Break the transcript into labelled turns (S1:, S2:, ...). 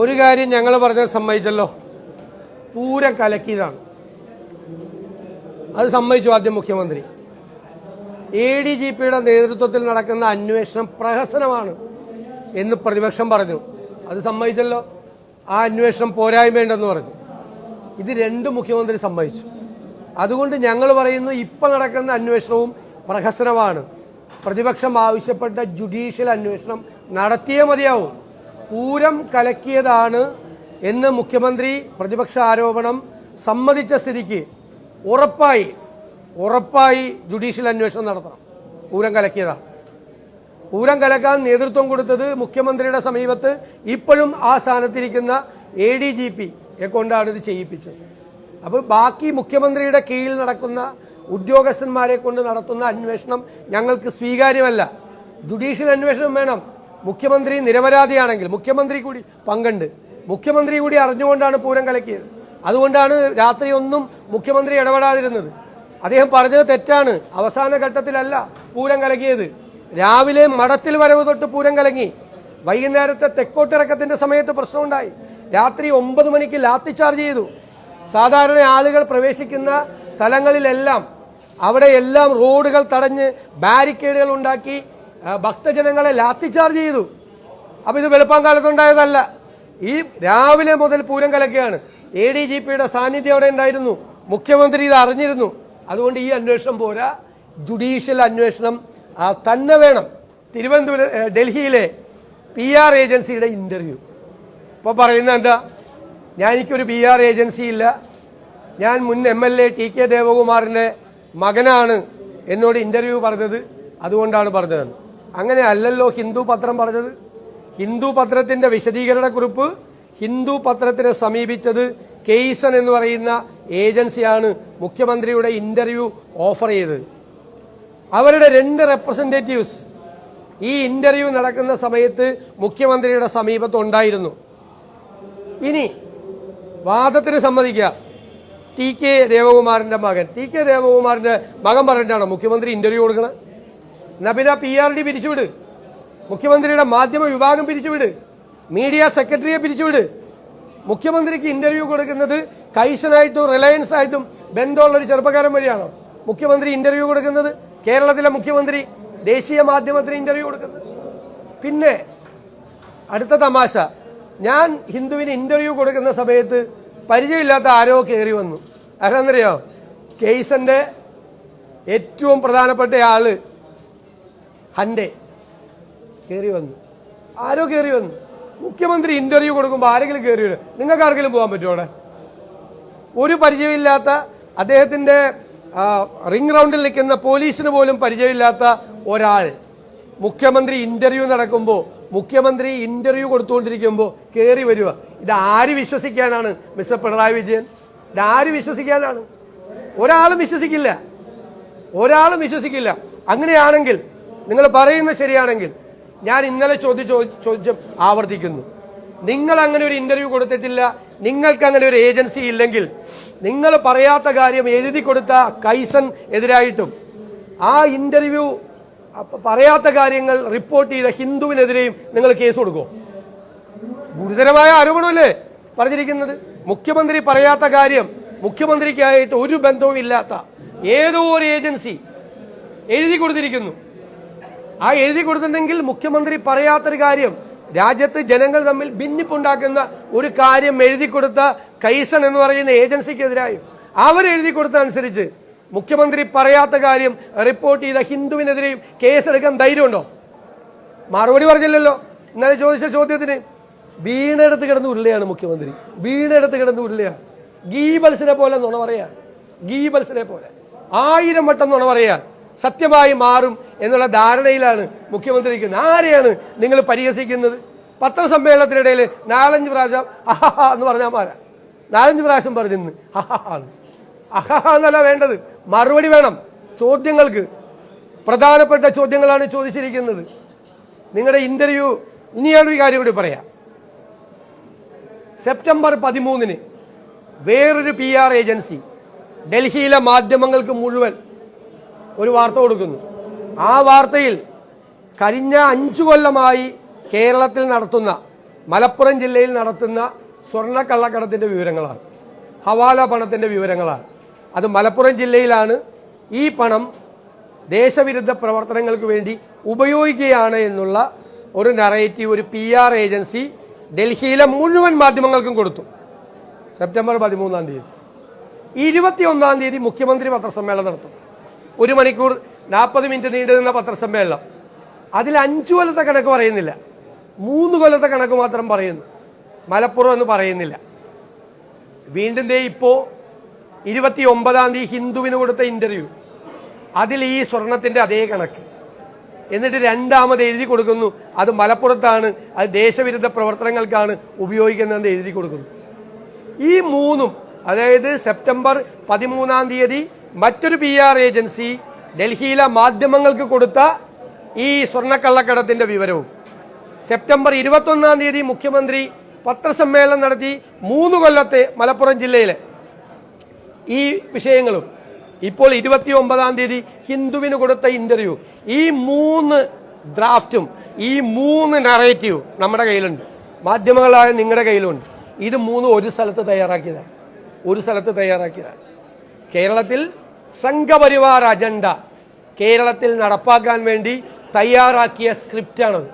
S1: ഒരു കാര്യം ഞങ്ങൾ പറഞ്ഞത് സമ്മതിച്ചല്ലോ, പൂരം കലക്കിയതാണ്. അത് സമ്മതിച്ചു ആദ്യം മുഖ്യമന്ത്രി. ADGPയുടെ നേതൃത്വത്തിൽ നടക്കുന്ന അന്വേഷണം പ്രഹസനമാണ് എന്ന് പ്രതിപക്ഷം പറഞ്ഞു. അത് സമ്മതിച്ചല്ലോ. ആ അന്വേഷണം പോരായ്മയുണ്ടെന്ന് പറഞ്ഞു. ഇത് രണ്ടും മുഖ്യമന്ത്രി സമ്മതിച്ചു. അതുകൊണ്ട് ഞങ്ങൾ പറയുന്നു, ഇപ്പം നടക്കുന്ന അന്വേഷണവും പ്രഹസനമാണ്. പ്രതിപക്ഷം ആവശ്യപ്പെട്ട ജുഡീഷ്യൽ അന്വേഷണം നടത്തിയേ മതിയാവും. പൂരം കലക്കിയതാണ് എന്ന് മുഖ്യമന്ത്രി പ്രതിപക്ഷ ആരോപണം സമ്മതിച്ച സ്ഥിതിക്ക് ഉറപ്പായി ജുഡീഷ്യൽ അന്വേഷണം നടത്തണം. പൂരം കലക്കിയതാണ്. പൂരം കലക്കാൻ നേതൃത്വം കൊടുത്തത് മുഖ്യമന്ത്രിയുടെ സമീപത്ത് ഇപ്പോഴും ആ സ്ഥാനത്തിരിക്കുന്ന ADGPയെ കൊണ്ടാണ് ഇത് ചെയ്യിപ്പിച്ചത്. അപ്പോൾ ബാക്കി മുഖ്യമന്ത്രിയുടെ കീഴിൽ നടക്കുന്ന ഉദ്യോഗസ്ഥന്മാരെ കൊണ്ട് നടത്തുന്ന അന്വേഷണം ഞങ്ങൾക്ക് സ്വീകാര്യമല്ല. ജുഡീഷ്യൽ അന്വേഷണം വേണം. മുഖ്യമന്ത്രി നിരപരാധിയാണെങ്കിൽ മുഖ്യമന്ത്രി കൂടി പങ്കുണ്ട്. മുഖ്യമന്ത്രി കൂടി അറിഞ്ഞുകൊണ്ടാണ് പൂരം കലക്കിയത്. അതുകൊണ്ടാണ് രാത്രിയൊന്നും മുഖ്യമന്ത്രി ഇടപെടാതിരുന്നത്. അദ്ദേഹം പറഞ്ഞത് തെറ്റാണ്. അവസാന ഘട്ടത്തിലല്ല പൂരം കലക്കിയത്. രാവിലെ മഠത്തിൽ വരവ് തൊട്ട് പൂരം കലങ്ങി. വൈകുന്നേരത്തെ തെക്കോട്ടിറക്കത്തിൻ്റെ സമയത്ത് പ്രശ്നമുണ്ടായി. രാത്രി 9 മണിക്ക് ലാത്തി ചാർജ് ചെയ്തു. സാധാരണ ആളുകൾ പ്രവേശിക്കുന്ന സ്ഥലങ്ങളിലെല്ലാം അവിടെയെല്ലാം റോഡുകൾ തടഞ്ഞ് ബാരിക്കേഡുകൾ ഉണ്ടാക്കി ഭക്തജനങ്ങളെ ലാത്തി ചാർജ് ചെയ്തു. അപ്പോൾ ഇത് വെളുപ്പാങ്കാലത്തുണ്ടായതല്ല. ഈ രാവിലെ മുതൽ പൂരം കലക്കുകയാണ്. ADGPയുടെ സാന്നിധ്യം അവിടെ ഉണ്ടായിരുന്നു. മുഖ്യമന്ത്രി ഇത് അറിഞ്ഞിരുന്നു. അതുകൊണ്ട് ഈ അന്വേഷണം പോരാ, ജുഡീഷ്യൽ അന്വേഷണം തന്നെ വേണം. ഡൽഹിയിലെ PR ഏജൻസിയുടെ ഇൻ്റർവ്യൂ ഇപ്പോൾ പറയുന്നത് എന്താ? എനിക്കൊരു PR ഏജൻസി ഇല്ല, ഞാൻ മുൻ MLA TK ദേവകുമാറിൻ്റെ മകനാണ് എന്നോട് ഇൻ്റർവ്യൂ പറഞ്ഞത്, അതുകൊണ്ടാണ് പറഞ്ഞത്. അങ്ങനെ അല്ലല്ലോ ഹിന്ദു പത്രം പറഞ്ഞത്. ഹിന്ദു പത്രത്തിൻ്റെ വിശദീകരണക്കുറിപ്പ് ഹിന്ദു പത്രത്തിനെ സമീപിച്ചത് കെയ്സൺ എന്ന് പറയുന്ന ഏജൻസിയാണ് മുഖ്യമന്ത്രിയുടെ ഇൻ്റർവ്യൂ ഓഫർ ചെയ്തത്. അവരുടെ 2 റെപ്രസെൻറ്റേറ്റീവ്സ് ഈ ഇൻ്റർവ്യൂ നടക്കുന്ന സമയത്ത് മുഖ്യമന്ത്രിയുടെ സമീപത്ത് ഉണ്ടായിരുന്നു. ഇനി വാദത്തിന് സമ്മതിക്കുക, TK ദേവകുമാറിൻ്റെ മകൻ പറഞ്ഞിട്ടാണോ മുഖ്യമന്ത്രി ഇൻ്റർവ്യൂ കൊടുക്കണം? എന്നാൽ പിന്നെ PRD പിരിച്ചുവിട്, മുഖ്യമന്ത്രിയുടെ മാധ്യമ വിഭാഗം പിരിച്ചുവിട്, മീഡിയ സെക്രട്ടറിയെ പിരിച്ചുവിട്. മുഖ്യമന്ത്രിക്ക് ഇൻ്റർവ്യൂ കൊടുക്കുന്നത് കൈസനായിട്ടും റിലയൻസ് ആയിട്ടും ബന്ധമുള്ളൊരു ചെറുപ്പക്കാരൻ വഴിയാണോ മുഖ്യമന്ത്രി ഇൻ്റർവ്യൂ കൊടുക്കുന്നത്? കേരളത്തിലെ മുഖ്യമന്ത്രി ദേശീയ മാധ്യമത്തിന് ഇൻ്റർവ്യൂ കൊടുക്കുന്നത്? പിന്നെ അടുത്ത തമാശ, ഞാൻ ഹിന്ദുവിന് ഇൻ്റർവ്യൂ കൊടുക്കുന്ന സമയത്ത് പരിചയമില്ലാത്ത ആരോ കയറി വന്നു. അതെന്നറിയോ? കെയ്സൻ്റെ ഏറ്റവും പ്രധാനപ്പെട്ട ആള് ഹൻഡെ കയറി വന്നു. ആരോ കയറി വന്നു. മുഖ്യമന്ത്രി ഇൻ്റർവ്യൂ കൊടുക്കുമ്പോൾ ആരെങ്കിലും കയറി വരും? നിങ്ങൾക്ക് ആർക്കെങ്കിലും പോകാൻ പറ്റുമോ? അവിടെ ഒരു പരിചയമില്ലാത്ത, അദ്ദേഹത്തിൻ്റെ റിംഗ് റൗണ്ടിൽ നിൽക്കുന്ന പോലീസിന് പോലും പരിചയമില്ലാത്ത ഒരാൾ മുഖ്യമന്ത്രി ഇൻ്റർവ്യൂ നടക്കുമ്പോൾ, മുഖ്യമന്ത്രി ഇൻ്റർവ്യൂ കൊടുത്തുകൊണ്ടിരിക്കുമ്പോൾ കയറി വരിക. ഇതാര് വിശ്വസിക്കാനാണ് മിസ്റ്റർ പിണറായി വിജയൻ? ഇതാര് വിശ്വസിക്കാനാണ്? ഒരാളും വിശ്വസിക്കില്ല. അങ്ങനെയാണെങ്കിൽ, നിങ്ങൾ പറയുന്നത് ശരിയാണെങ്കിൽ, ഞാൻ ഇന്നലെ ചോദ്യം ആവർത്തിക്കുന്നു. നിങ്ങൾ അങ്ങനെ ഒരു ഇൻ്റർവ്യൂ കൊടുത്തിട്ടില്ല, നിങ്ങൾക്ക് അങ്ങനെ ഒരു ഏജൻസി ഇല്ലെങ്കിൽ, നിങ്ങൾ പറയാത്ത കാര്യം എഴുതി കൊടുത്ത കൈസൺ എതിരായിട്ടും ആ ഇൻ്റർവ്യൂ പറയാത്ത കാര്യങ്ങൾ റിപ്പോർട്ട് ചെയ്ത ഹിന്ദുവിനെതിരെയും നിങ്ങൾ കേസ് കൊടുക്കുമോ? ഗുരുതരമായ ആരോപണമല്ലേ പറഞ്ഞിരിക്കുന്നത്. മുഖ്യമന്ത്രി പറയാത്ത കാര്യം, മുഖ്യമന്ത്രിക്കായിട്ട് ഒരു ബന്ധവും ഇല്ലാത്ത ഏതോ ഒരു ഏജൻസി എഴുതി കൊടുത്തിരിക്കുന്നു. ആ എഴുതി കൊടുത്തിട്ടുണ്ടെങ്കിൽ മുഖ്യമന്ത്രി പറയാത്തൊരു കാര്യം, രാജ്യത്ത് ജനങ്ങൾ തമ്മിൽ ഭിന്നിപ്പുണ്ടാക്കുന്ന ഒരു കാര്യം എഴുതി കൊടുത്ത കൈസൺ എന്ന് പറയുന്ന ഏജൻസിക്കെതിരായും അവരെഴുതി കൊടുത്ത അനുസരിച്ച് മുഖ്യമന്ത്രി പറയാത്ത കാര്യം റിപ്പോർട്ട് ചെയ്ത ഹിന്ദുവിനെതിരെയും കേസെടുക്കാൻ ധൈര്യമുണ്ടോ? മറുപടി പറഞ്ഞില്ലല്ലോ. ഇന്നലെ ചോദിച്ച ചോദ്യത്തിന് വീണെടുത്ത് കിടന്ന് ഉരുളയാണ് മുഖ്യമന്ത്രി. ഗീബൽസിനെ പോലെ നുണ പറയാൻ, 1000 വട്ടം നുണ പറയാൻ, സത്യമായി മാറും എന്നുള്ള ധാരണയിലാണ് മുഖ്യമന്ത്രി ഇരിക്കുന്നത്. ആരെയാണ് നിങ്ങൾ പരിഹസിക്കുന്നത്? പത്രസമ്മേളനത്തിനിടയിൽ 4-5 പ്രാവശ്യം അഹഹ എന്ന് പറഞ്ഞാൽ പോരാ. 4-5 പ്രാവശ്യം പറഞ്ഞു അഹഹ എന്നല്ല വേണ്ടത്, മറുപടി വേണം. ചോദ്യങ്ങൾക്ക് പ്രധാനപ്പെട്ട ചോദ്യങ്ങളാണ് ചോദിച്ചിരിക്കുന്നത്. നിങ്ങളുടെ ഇൻ്റർവ്യൂ, ഇനി ഞാനൊരു കാര്യം കൂടി പറയാം. സെപ്റ്റംബർ 13 വേറൊരു PR ഏജൻസി ഡൽഹിയിലെ മാധ്യമങ്ങൾക്ക് മുഴുവൻ ഒരു വാർത്ത കൊടുക്കുന്നു. ആ വാർത്തയിൽ കഴിഞ്ഞ 5 കൊല്ലമായി കേരളത്തിൽ നടത്തുന്ന മലപ്പുറം ജില്ലയിൽ നടത്തുന്ന സ്വർണ്ണക്കള്ളക്കടത്തിൻ്റെ വിവരങ്ങളാണ്, ഹവാല പണത്തിൻ്റെ വിവരങ്ങളാണ്. അത് മലപ്പുറം ജില്ലയിലാണ് ഈ പണം ദേശവിരുദ്ധ പ്രവർത്തനങ്ങൾക്ക് വേണ്ടി ഉപയോഗിക്കുകയാണ് എന്നുള്ള ഒരു നറേറ്റീവ് ഒരു PR ഏജൻസി ഡൽഹിയിലെ മുഴുവൻ മാധ്യമങ്ങൾക്കും കൊടുത്തു. സെപ്റ്റംബർ 13-ാം തീയതി 21-ാം തീയതി മുഖ്യമന്ത്രി പത്രസമ്മേളനം നടത്തും. 1 മണിക്കൂർ 40 മിനിറ്റ് നീണ്ടു നിന്ന പത്രസമ്മേളനം. അതിൽ 5 കൊല്ലത്തെ കണക്ക് പറയുന്നില്ല, 3 കൊല്ലത്തെ കണക്ക് മാത്രം പറയുന്നു. മലപ്പുറം എന്ന് പറയുന്നില്ല. വീണ്ടും ഇപ്പോൾ 29-ാം തീയതി ഹിന്ദുവിന് കൊടുത്ത ഇന്റർവ്യൂ, അതിൽ ഈ സ്വർണത്തിന്റെ അതേ കണക്ക്. എന്നിട്ട് രണ്ടാമത് എഴുതി കൊടുക്കുന്നു അത് മലപ്പുറത്താണ്, അത് ദേശവിരുദ്ധ പ്രവർത്തനങ്ങൾക്കാണ് ഉപയോഗിക്കുന്നതെന്ന് എഴുതി കൊടുക്കുന്നു. ഈ മൂന്നും, അതായത് സെപ്റ്റംബർ 13-ാം തീയതി മറ്റൊരു PR ഏജൻസി ഡൽഹിയിലെ മാധ്യമങ്ങൾക്ക് കൊടുത്ത ഈ സ്വർണ്ണക്കള്ളക്കടത്തിന്റെ വിവരവും, സെപ്റ്റംബർ 21-ാം തീയതി മുഖ്യമന്ത്രി പത്രസമ്മേളനം നടത്തി 3 കൊല്ലത്തെ മലപ്പുറം ജില്ലയിലെ ഈ വിഷയങ്ങളും, ഇപ്പോൾ 29-ാം തീയതി ഹിന്ദുവിന് കൊടുത്ത ഇന്റർവ്യൂ, ഈ 3 ഡ്രാഫ്റ്റും ഈ 3 നറേറ്റീവും നമ്മുടെ കയ്യിലുണ്ട്, മാധ്യമങ്ങളായ നിങ്ങളുടെ കയ്യിലുണ്ട്. ഇത് 3 ഒരു സ്ഥലത്ത് തയ്യാറാക്കിയതാണ്. കേരളത്തിൽ സംഘപരിവാർ അജണ്ട കേരളത്തിൽ നടപ്പാക്കാൻ വേണ്ടി തയ്യാറാക്കിയ സ്ക്രിപ്റ്റാണത്.